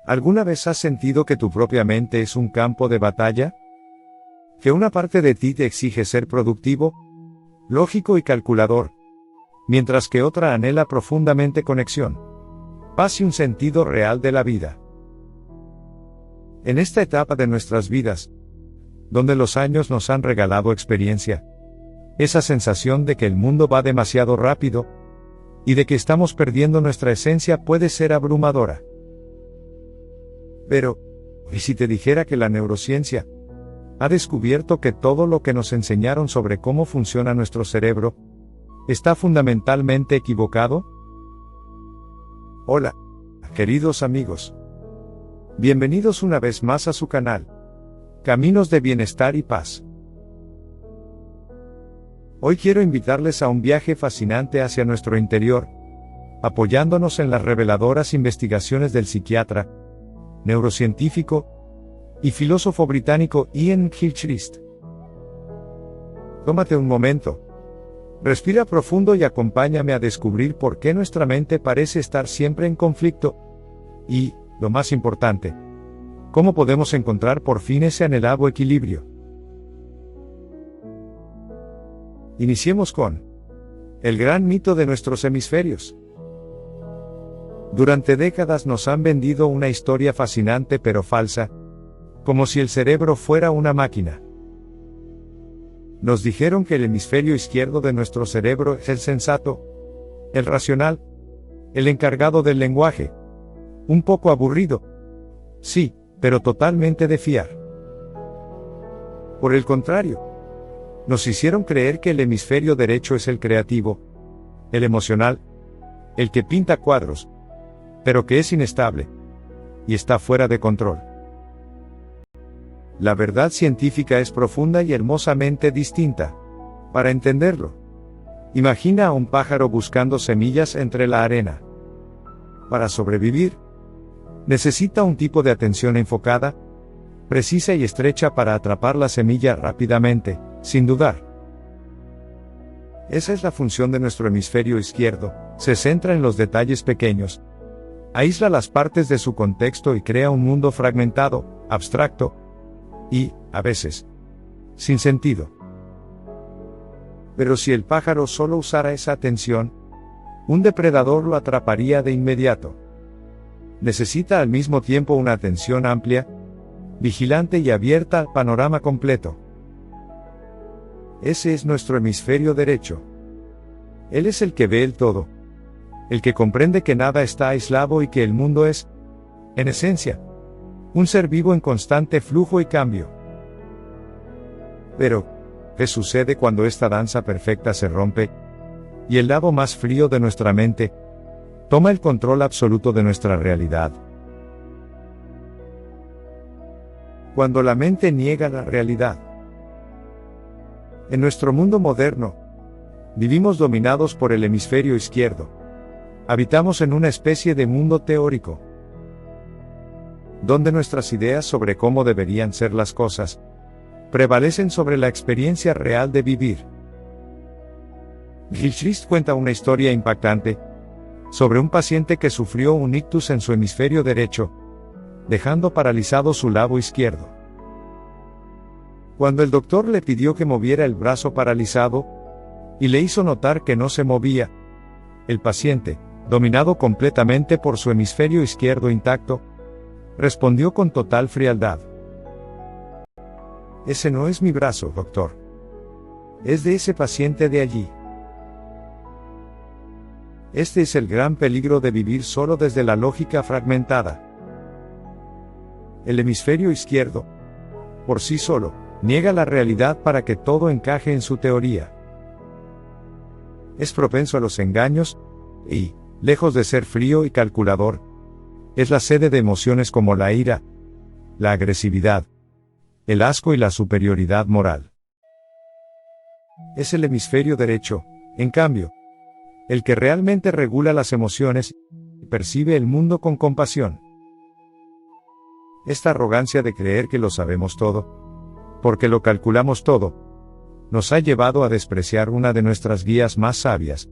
¿Alguna vez has sentido que tu propia mente es un campo de batalla? ¿Que una parte de ti te exige ser productivo, lógico y calculador, mientras que otra anhela profundamente conexión, paz y un sentido real de la vida? En esta etapa de nuestras vidas, donde los años nos han regalado experiencia, esa sensación de que el mundo va demasiado rápido, y de que estamos perdiendo nuestra esencia puede ser abrumadora. Pero, ¿y si te dijera que la neurociencia ha descubierto que todo lo que nos enseñaron sobre cómo funciona nuestro cerebro está fundamentalmente equivocado? Hola, queridos amigos. Bienvenidos una vez más a su canal, Caminos de Bienestar y Paz. Hoy quiero invitarles a un viaje fascinante hacia nuestro interior, apoyándonos en las reveladoras investigaciones del psiquiatra, neurocientífico y filósofo británico Ian Gilchrist. Tómate un momento, respira profundo y acompáñame a descubrir por qué nuestra mente parece estar siempre en conflicto, y, lo más importante, cómo podemos encontrar por fin ese anhelado equilibrio. Iniciemos con el gran mito de nuestros hemisferios. Durante décadas nos han vendido una historia fascinante pero falsa, como si el cerebro fuera una máquina. Nos dijeron que el hemisferio izquierdo de nuestro cerebro es el sensato, el racional, el encargado del lenguaje. Un poco aburrido. Sí, pero totalmente de fiar. Por el contrario, nos hicieron creer que el hemisferio derecho es el creativo, el emocional, el que pinta cuadros, pero que es inestable, y está fuera de control. La verdad científica es profunda y hermosamente distinta. Para entenderlo, imagina a un pájaro buscando semillas entre la arena. Para sobrevivir, necesita un tipo de atención enfocada, precisa y estrecha para atrapar la semilla rápidamente, sin dudar. Esa es la función de nuestro hemisferio izquierdo, se centra en los detalles pequeños, aísla las partes de su contexto y crea un mundo fragmentado, abstracto, y, a veces, sin sentido. Pero si el pájaro solo usara esa atención, un depredador lo atraparía de inmediato. Necesita al mismo tiempo una atención amplia, vigilante y abierta al panorama completo. Ese es nuestro hemisferio derecho. Él es el que ve el todo, el que comprende que nada está aislado y que el mundo es, en esencia, un ser vivo en constante flujo y cambio. Pero, ¿qué sucede cuando esta danza perfecta se rompe, y el lado más frío de nuestra mente toma el control absoluto de nuestra realidad? Cuando la mente niega la realidad. En nuestro mundo moderno, vivimos dominados por el hemisferio izquierdo. Habitamos en una especie de mundo teórico, donde nuestras ideas sobre cómo deberían ser las cosas prevalecen sobre la experiencia real de vivir. Gilchrist cuenta una historia impactante sobre un paciente que sufrió un ictus en su hemisferio derecho, dejando paralizado su lado izquierdo. Cuando el doctor le pidió que moviera el brazo paralizado, y le hizo notar que no se movía, el paciente, dominado completamente por su hemisferio izquierdo intacto, respondió con total frialdad: «Ese no es mi brazo, doctor. Es de ese paciente de allí». Este es el gran peligro de vivir solo desde la lógica fragmentada. El hemisferio izquierdo, por sí solo, niega la realidad para que todo encaje en su teoría. Es propenso a los engaños, y, lejos de ser frío y calculador, es la sede de emociones como la ira, la agresividad, el asco y la superioridad moral. Es el hemisferio derecho, en cambio, el que realmente regula las emociones y percibe el mundo con compasión. Esta arrogancia de creer que lo sabemos todo, porque lo calculamos todo, nos ha llevado a despreciar una de nuestras guías más sabias,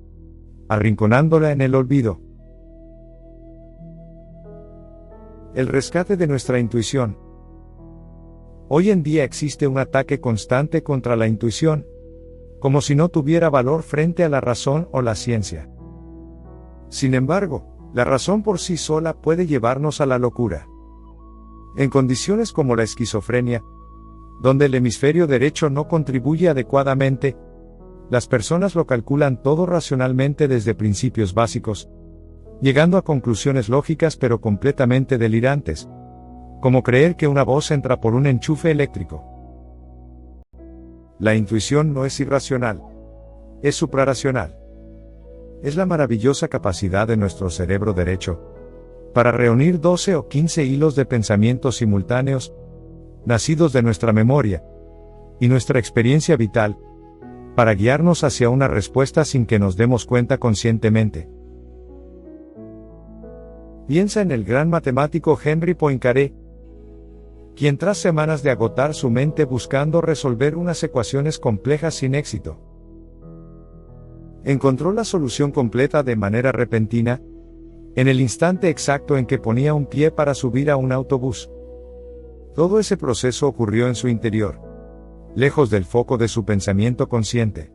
arrinconándola en el olvido. El rescate de nuestra intuición. Hoy en día existe un ataque constante contra la intuición, como si no tuviera valor frente a la razón o la ciencia. Sin embargo, la razón por sí sola puede llevarnos a la locura. En condiciones como la esquizofrenia, donde el hemisferio derecho no contribuye adecuadamente, las personas lo calculan todo racionalmente desde principios básicos, llegando a conclusiones lógicas pero completamente delirantes, como creer que una voz entra por un enchufe eléctrico. La intuición no es irracional, es suprarracional. Es la maravillosa capacidad de nuestro cerebro derecho para reunir 12 o 15 hilos de pensamientos simultáneos, nacidos de nuestra memoria y nuestra experiencia vital, para guiarnos hacia una respuesta sin que nos demos cuenta conscientemente. Piensa en el gran matemático Henry Poincaré, quien tras semanas de agotar su mente buscando resolver unas ecuaciones complejas sin éxito, encontró la solución completa de manera repentina, en el instante exacto en que ponía un pie para subir a un autobús. Todo ese proceso ocurrió en su interior, lejos del foco de su pensamiento consciente.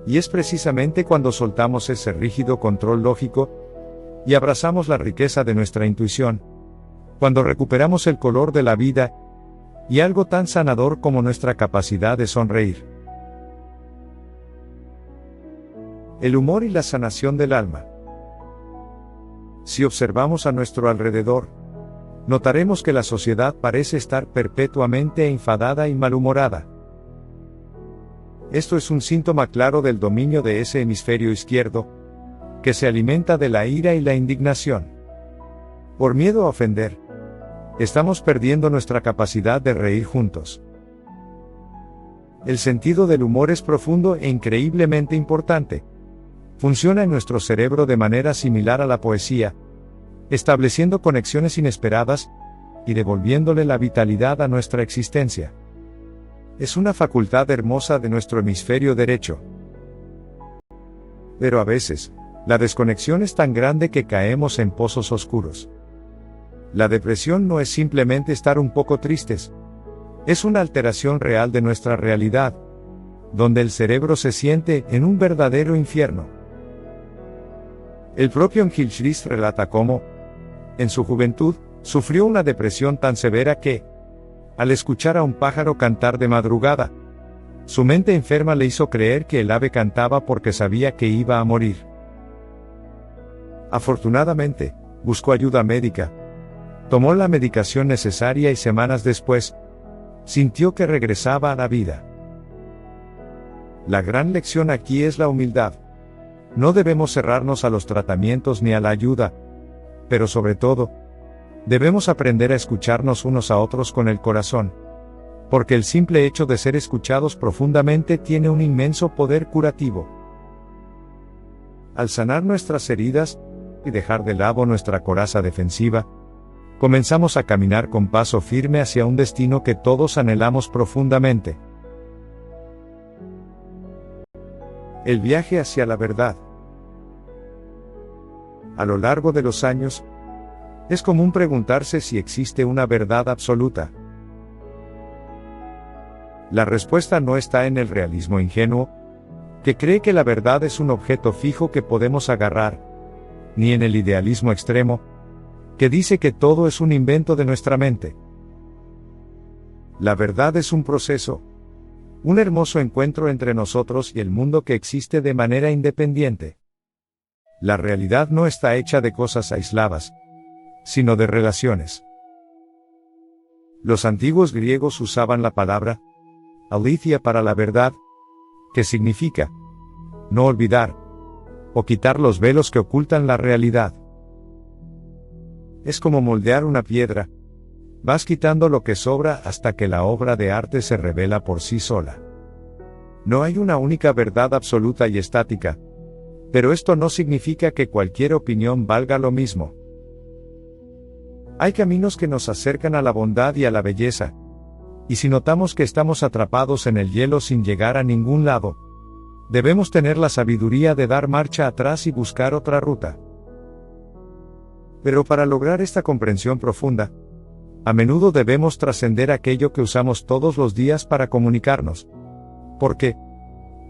Y es precisamente cuando soltamos ese rígido control lógico y abrazamos la riqueza de nuestra intuición, cuando recuperamos el color de la vida y algo tan sanador como nuestra capacidad de sonreír. El humor y la sanación del alma. Si observamos a nuestro alrededor, notaremos que la sociedad parece estar perpetuamente enfadada y malhumorada. Esto es un síntoma claro del dominio de ese hemisferio izquierdo, que se alimenta de la ira y la indignación. Por miedo a ofender, estamos perdiendo nuestra capacidad de reír juntos. El sentido del humor es profundo e increíblemente importante. Funciona en nuestro cerebro de manera similar a la poesía, estableciendo conexiones inesperadas y devolviéndole la vitalidad a nuestra existencia. Es una facultad hermosa de nuestro hemisferio derecho. Pero a veces, la desconexión es tan grande que caemos en pozos oscuros. La depresión no es simplemente estar un poco tristes. Es una alteración real de nuestra realidad, donde el cerebro se siente en un verdadero infierno. El propio Engilchrist relata cómo, en su juventud, sufrió una depresión tan severa que, al escuchar a un pájaro cantar de madrugada, su mente enferma le hizo creer que el ave cantaba porque sabía que iba a morir. Afortunadamente, buscó ayuda médica, tomó la medicación necesaria y semanas después, sintió que regresaba a la vida. La gran lección aquí es la humildad. No debemos cerrarnos a los tratamientos ni a la ayuda, pero sobre todo, debemos aprender a escucharnos unos a otros con el corazón, porque el simple hecho de ser escuchados profundamente tiene un inmenso poder curativo. Al sanar nuestras heridas y dejar de lado nuestra coraza defensiva, comenzamos a caminar con paso firme hacia un destino que todos anhelamos profundamente. El viaje hacia la verdad. A lo largo de los años, es común preguntarse si existe una verdad absoluta. La respuesta no está en el realismo ingenuo, que cree que la verdad es un objeto fijo que podemos agarrar, ni en el idealismo extremo, que dice que todo es un invento de nuestra mente. La verdad es un proceso, un hermoso encuentro entre nosotros y el mundo que existe de manera independiente. La realidad no está hecha de cosas aisladas, sino de relaciones. Los antiguos griegos usaban la palabra aletheia para la verdad, que significa no olvidar, o quitar los velos que ocultan la realidad. Es como moldear una piedra. Vas quitando lo que sobra hasta que la obra de arte se revela por sí sola. No hay una única verdad absoluta y estática, pero esto no significa que cualquier opinión valga lo mismo. Hay caminos que nos acercan a la bondad y a la belleza, y si notamos que estamos atrapados en el hielo sin llegar a ningún lado, debemos tener la sabiduría de dar marcha atrás y buscar otra ruta. Pero para lograr esta comprensión profunda, a menudo debemos trascender aquello que usamos todos los días para comunicarnos. Porque,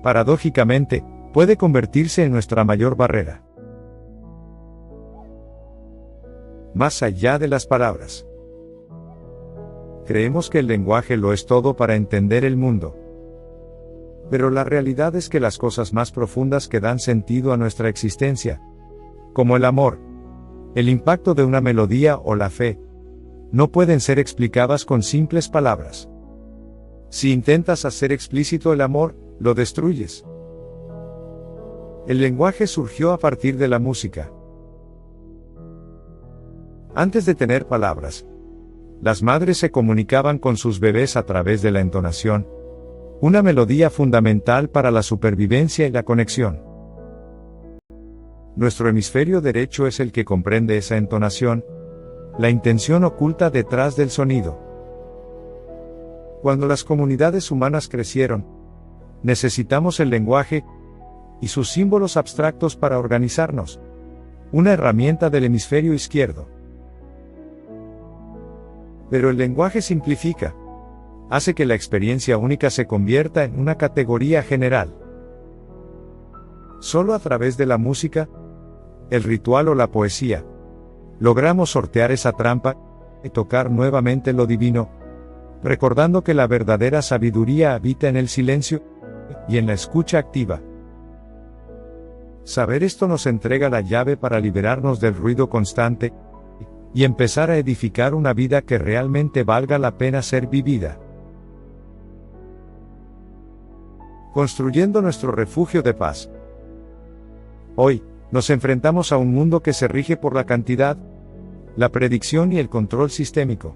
paradójicamente, puede convertirse en nuestra mayor barrera. Más allá de las palabras. Creemos que el lenguaje lo es todo para entender el mundo. Pero la realidad es que las cosas más profundas que dan sentido a nuestra existencia, como el amor, el impacto de una melodía o la fe, no pueden ser explicadas con simples palabras. Si intentas hacer explícito el amor, lo destruyes. El lenguaje surgió a partir de la música. Antes de tener palabras, las madres se comunicaban con sus bebés a través de la entonación, una melodía fundamental para la supervivencia y la conexión. Nuestro hemisferio derecho es el que comprende esa entonación, la intención oculta detrás del sonido. Cuando las comunidades humanas crecieron, necesitamos el lenguaje y sus símbolos abstractos para organizarnos, una herramienta del hemisferio izquierdo. Pero el lenguaje simplifica, hace que la experiencia única se convierta en una categoría general. Solo a través de la música, el ritual o la poesía, logramos sortear esa trampa y tocar nuevamente lo divino, recordando que la verdadera sabiduría habita en el silencio y en la escucha activa. Saber esto nos entrega la llave para liberarnos del ruido constante y empezar a edificar una vida que realmente valga la pena ser vivida. Construyendo nuestro refugio de paz. Hoy, nos enfrentamos a un mundo que se rige por la cantidad, la predicción y el control sistémico.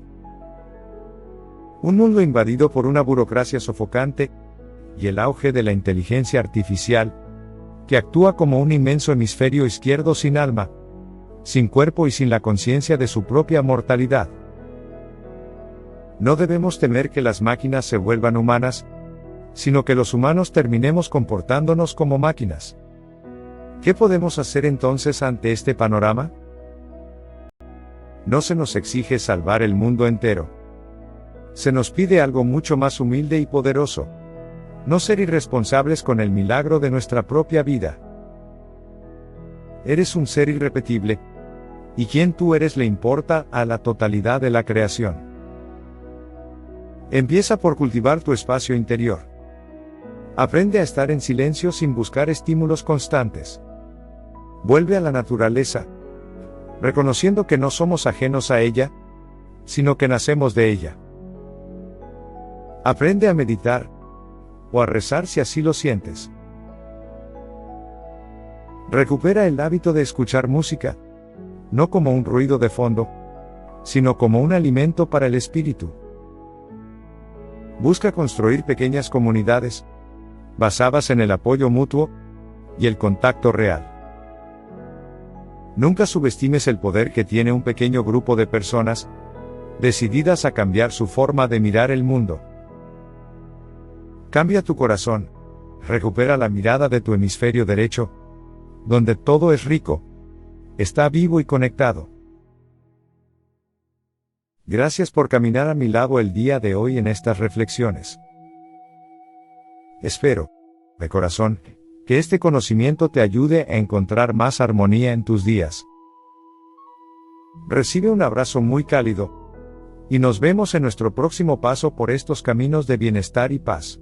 Un mundo invadido por una burocracia sofocante y el auge de la inteligencia artificial, que actúa como un inmenso hemisferio izquierdo sin alma, sin cuerpo y sin la conciencia de su propia mortalidad. No debemos temer que las máquinas se vuelvan humanas, sino que los humanos terminemos comportándonos como máquinas. ¿Qué podemos hacer entonces ante este panorama? No se nos exige salvar el mundo entero. Se nos pide algo mucho más humilde y poderoso: no ser irresponsables con el milagro de nuestra propia vida. Eres un ser irrepetible, y quién tú eres le importa a la totalidad de la creación. Empieza por cultivar tu espacio interior. Aprende a estar en silencio sin buscar estímulos constantes. Vuelve a la naturaleza, reconociendo que no somos ajenos a ella, sino que nacemos de ella. Aprende a meditar, o a rezar si así lo sientes. Recupera el hábito de escuchar música, no como un ruido de fondo, sino como un alimento para el espíritu. Busca construir pequeñas comunidades, basadas en el apoyo mutuo y el contacto real. Nunca subestimes el poder que tiene un pequeño grupo de personas, decididas a cambiar su forma de mirar el mundo. Cambia tu corazón, recupera la mirada de tu hemisferio derecho, donde todo es rico, está vivo y conectado. Gracias por caminar a mi lado el día de hoy en estas reflexiones. Espero, de corazón, que este conocimiento te ayude a encontrar más armonía en tus días. Recibe un abrazo muy cálido, y nos vemos en nuestro próximo paso por estos caminos de bienestar y paz.